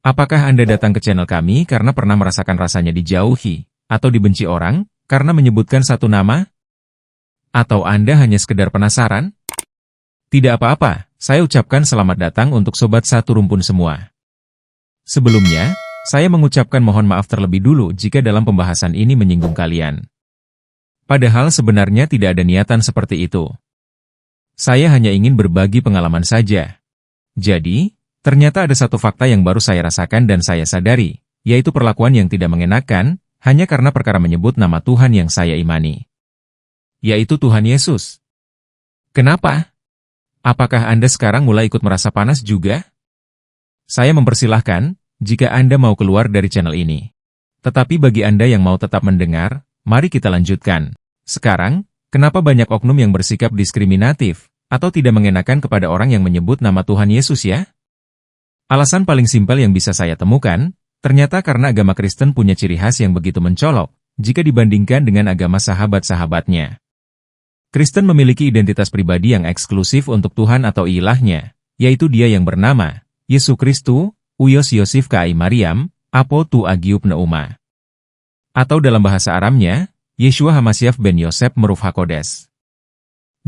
Apakah Anda datang ke channel kami karena pernah merasakan rasanya dijauhi atau dibenci orang karena menyebutkan satu nama? Atau Anda hanya sekedar penasaran? Tidak apa-apa, saya ucapkan selamat datang untuk Sobat Satu Rumpun semua. Sebelumnya, saya mengucapkan mohon maaf terlebih dulu jika dalam pembahasan ini menyinggung kalian. Padahal sebenarnya tidak ada niatan seperti itu. Saya hanya ingin berbagi pengalaman saja. Jadi, ternyata ada satu fakta yang baru saya rasakan dan saya sadari, yaitu perlakuan yang tidak mengenakan, hanya karena perkara menyebut nama Tuhan yang saya imani. Yaitu Tuhan Yesus. Kenapa? Apakah Anda sekarang mulai ikut merasa panas juga? Saya mempersilahkan, jika Anda mau keluar dari channel ini. Tetapi bagi Anda yang mau tetap mendengar, mari kita lanjutkan. Sekarang, kenapa banyak oknum yang bersikap diskriminatif, atau tidak mengenakan kepada orang yang menyebut nama Tuhan Yesus ya? Alasan paling simpel yang bisa saya temukan, ternyata karena agama Kristen punya ciri khas yang begitu mencolok, jika dibandingkan dengan agama sahabat-sahabatnya. Kristen memiliki identitas pribadi yang eksklusif untuk Tuhan atau ilahnya, yaitu Dia yang bernama Yesus Kristus, Uios Yosif Kai Mariam, Apo Tu Agiub Neuma. Atau dalam bahasa Aramnya, Yeshua Hamasyaf ben Yosef Meruf Hakodes.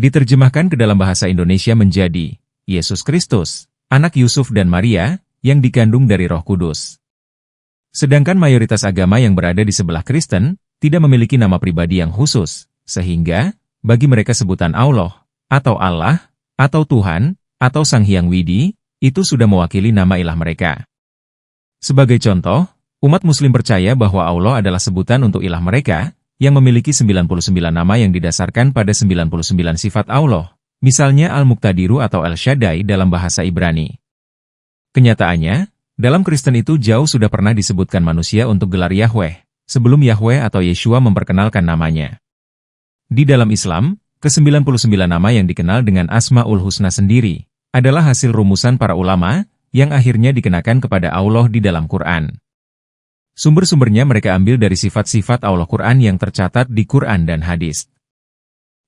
Diterjemahkan ke dalam bahasa Indonesia menjadi Yesus Kristus, anak Yusuf dan Maria, yang dikandung dari Roh Kudus. Sedangkan mayoritas agama yang berada di sebelah Kristen, tidak memiliki nama pribadi yang khusus, sehingga, bagi mereka sebutan Allah, atau Tuhan, atau Sang Hyang Widi, itu sudah mewakili nama ilah mereka. Sebagai contoh, umat Muslim percaya bahwa Allah adalah sebutan untuk ilah mereka, yang memiliki 99 nama yang didasarkan pada 99 sifat Allah, misalnya Al-Muqtadiru atau El-Shaddai dalam bahasa Ibrani. Kenyataannya, dalam Kristen itu jauh sudah pernah disebutkan manusia untuk gelar Yahweh, sebelum Yahweh atau Yeshua memperkenalkan namanya. Di dalam Islam, ke-99 nama yang dikenal dengan Asma'ul Husna sendiri, adalah hasil rumusan para ulama, yang akhirnya dikenakan kepada Allah di dalam Quran. Sumber-sumbernya mereka ambil dari sifat-sifat Allah Quran yang tercatat di Quran dan hadis.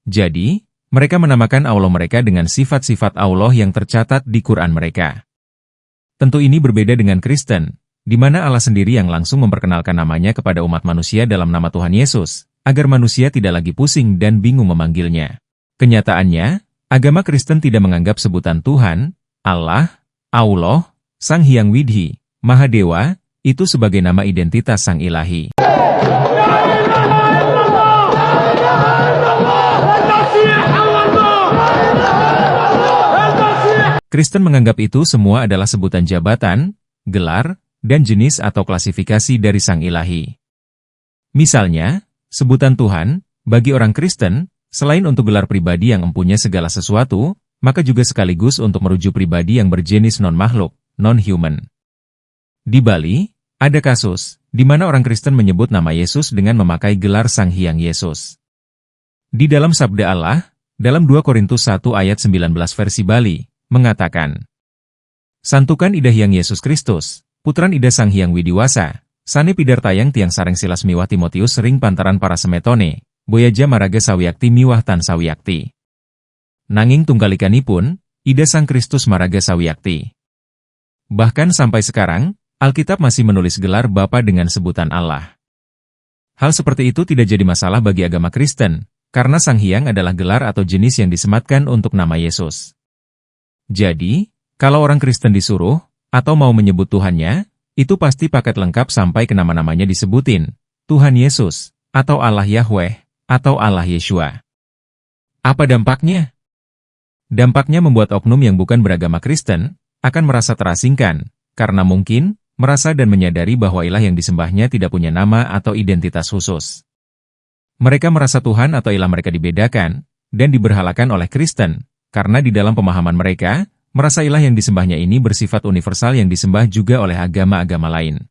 Jadi, mereka menamakan Allah mereka dengan sifat-sifat Allah yang tercatat di Quran mereka. Tentu ini berbeda dengan Kristen, di mana Allah sendiri yang langsung memperkenalkan namanya kepada umat manusia dalam nama Tuhan Yesus, agar manusia tidak lagi pusing dan bingung memanggilnya. Kenyataannya, agama Kristen tidak menganggap sebutan Tuhan, Allah, Sang Hyang Widhi, Mahadewa, itu sebagai nama identitas Sang Ilahi. Kristen menganggap itu semua adalah sebutan jabatan, gelar, dan jenis atau klasifikasi dari Sang Ilahi. Misalnya, sebutan Tuhan, bagi orang Kristen, selain untuk gelar pribadi yang mempunyai segala sesuatu, maka juga sekaligus untuk merujuk pribadi yang berjenis non-makhluk, non-human. Di Bali, ada kasus, di mana orang Kristen menyebut nama Yesus dengan memakai gelar Sang Hyang Yesus. Di dalam Sabda Allah, dalam 2 Korintus 1 ayat 19 versi Bali, mengatakan, Santukan Ida Hyang Yesus Kristus, Putran Ida Sang Hyang Widiwasa, Sane Pidartayang Tiang Sareng Silas Miwah Timotius Ring Pantaran Para Semetone, Boyaja Maraga Sawiakti Miwah Tan Sawiakti. Nanging tungkalikanipun, Ida Sang Kristus Maraga Sawiakti. Bahkan sampai sekarang, Alkitab masih menulis gelar Bapa dengan sebutan Allah. Hal seperti itu tidak jadi masalah bagi agama Kristen, karena Sang Hyang adalah gelar atau jenis yang disematkan untuk nama Yesus. Jadi, kalau orang Kristen disuruh, atau mau menyebut Tuhannya, itu pasti paket lengkap sampai ke nama-namanya disebutin, Tuhan Yesus, atau Allah Yahweh, atau Allah Yeshua. Apa dampaknya? Dampaknya membuat oknum yang bukan beragama Kristen, akan merasa terasingkan, karena mungkin, merasa dan menyadari bahwa ilah yang disembahnya tidak punya nama atau identitas khusus. Mereka merasa Tuhan atau ilah mereka dibedakan, dan diberhalakan oleh Kristen, karena di dalam pemahaman mereka, merasa ilah yang disembahnya ini bersifat universal yang disembah juga oleh agama-agama lain.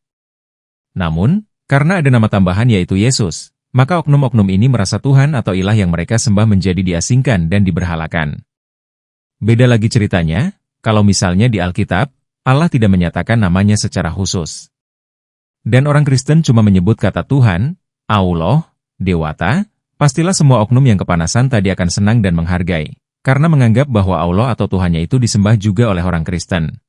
Namun, karena ada nama tambahan yaitu Yesus, maka oknum-oknum ini merasa Tuhan atau ilah yang mereka sembah menjadi diasingkan dan diberhalakan. Beda lagi ceritanya, kalau misalnya di Alkitab, Allah tidak menyatakan namanya secara khusus. Dan orang Kristen cuma menyebut kata Tuhan, Allah, Dewata, pastilah semua oknum yang kepanasan tadi akan senang dan menghargai, karena menganggap bahwa Allah atau Tuhannya itu disembah juga oleh orang Kristen.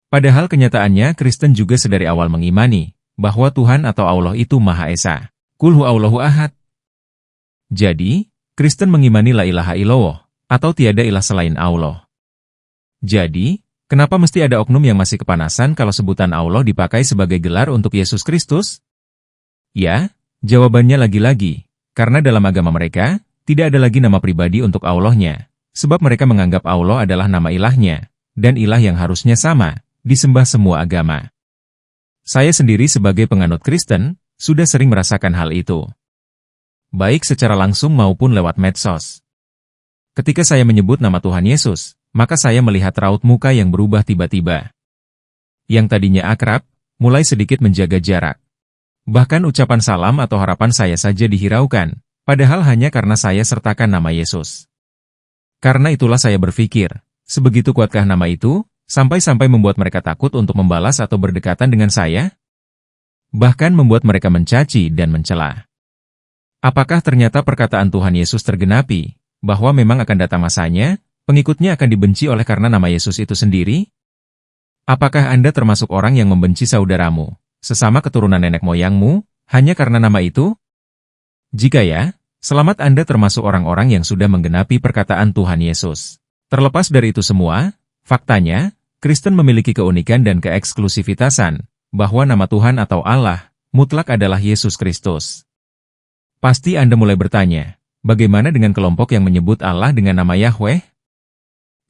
Padahal kenyataannya Kristen juga sedari awal mengimani bahwa Tuhan atau Allah itu Maha Esa. Qul huwallahu ahad. Jadi, Kristen mengimani la ilaha illallah, atau tiada ilah selain Allah. Jadi, kenapa mesti ada oknum yang masih kepanasan kalau sebutan Allah dipakai sebagai gelar untuk Yesus Kristus? Ya, jawabannya lagi-lagi, karena dalam agama mereka, tidak ada lagi nama pribadi untuk Allahnya, sebab mereka menganggap Allah adalah nama ilahnya, dan ilah yang harusnya sama, disembah semua agama. Saya sendiri sebagai penganut Kristen, sudah sering merasakan hal itu. Baik secara langsung maupun lewat medsos. Ketika saya menyebut nama Tuhan Yesus, maka saya melihat raut muka yang berubah tiba-tiba. Yang tadinya akrab, mulai sedikit menjaga jarak. Bahkan ucapan salam atau harapan saya saja dihiraukan, padahal hanya karena saya sertakan nama Yesus. Karena itulah saya berpikir, sebegitu kuatkah nama itu, sampai-sampai membuat mereka takut untuk membalas atau berdekatan dengan saya? Bahkan membuat mereka mencaci dan mencela. Apakah ternyata perkataan Tuhan Yesus tergenapi, bahwa memang akan datang masanya, pengikutnya akan dibenci oleh karena nama Yesus itu sendiri? Apakah Anda termasuk orang yang membenci saudaramu, sesama keturunan nenek moyangmu, hanya karena nama itu? Jika ya, selamat Anda termasuk orang-orang yang sudah menggenapi perkataan Tuhan Yesus. Terlepas dari itu semua, faktanya, Kristen memiliki keunikan dan keeksklusivitasan, bahwa nama Tuhan atau Allah, mutlak adalah Yesus Kristus. Pasti Anda mulai bertanya, bagaimana dengan kelompok yang menyebut Allah dengan nama Yahweh?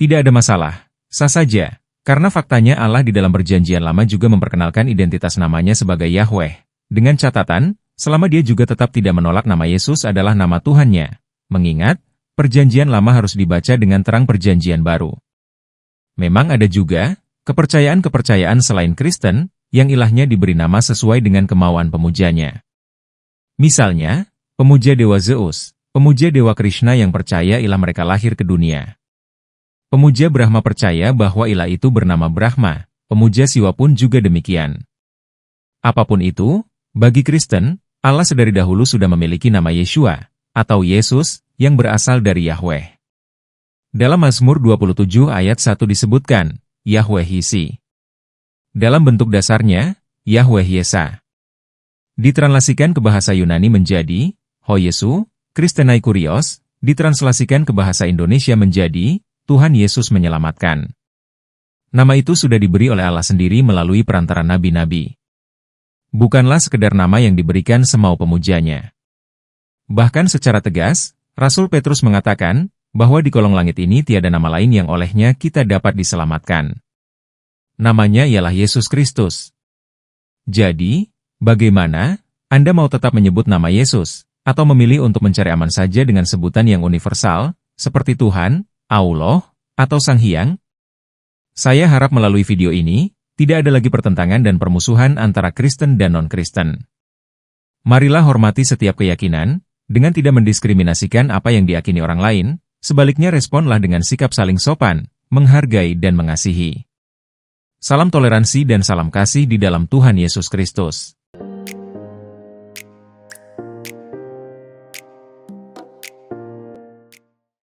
Tidak ada masalah, sah saja, karena faktanya Allah di dalam Perjanjian Lama juga memperkenalkan identitas namanya sebagai Yahweh, dengan catatan, selama dia juga tetap tidak menolak nama Yesus adalah nama Tuhannya, mengingat, Perjanjian Lama harus dibaca dengan terang Perjanjian Baru. Memang ada juga, kepercayaan-kepercayaan selain Kristen, yang ilahnya diberi nama sesuai dengan kemauan pemujanya. Misalnya, pemuja Dewa Zeus, pemuja Dewa Krishna yang percaya ilah mereka lahir ke dunia. Pemuja Brahma percaya bahwa ilah itu bernama Brahma, pemuja Siwa pun juga demikian. Apapun itu, bagi Kristen, Allah sedari dahulu sudah memiliki nama Yeshua, atau Yesus, yang berasal dari Yahweh. Dalam Mazmur 27 ayat 1 disebutkan, Yahweh Hisi. Dalam bentuk dasarnya, Yahweh Yesa. Ditranslasikan ke bahasa Yunani menjadi, Hoyesu, Kristenai Kurios, ditranslasikan ke bahasa Indonesia menjadi, Tuhan Yesus menyelamatkan. Nama itu sudah diberi oleh Allah sendiri melalui perantara nabi-nabi. Bukanlah sekedar nama yang diberikan semau pemujanya. Bahkan secara tegas, Rasul Petrus mengatakan, bahwa di kolong langit ini tiada nama lain yang olehnya kita dapat diselamatkan. Namanya ialah Yesus Kristus. Jadi, bagaimana Anda mau tetap menyebut nama Yesus, atau memilih untuk mencari aman saja dengan sebutan yang universal, seperti Tuhan, Allah, atau Sang Hyang? Saya harap melalui video ini, tidak ada lagi pertentangan dan permusuhan antara Kristen dan non-Kristen. Marilah hormati setiap keyakinan, dengan tidak mendiskriminasikan apa yang diyakini orang lain, sebaliknya responlah dengan sikap saling sopan, menghargai dan mengasihi. Salam toleransi dan salam kasih di dalam Tuhan Yesus Kristus.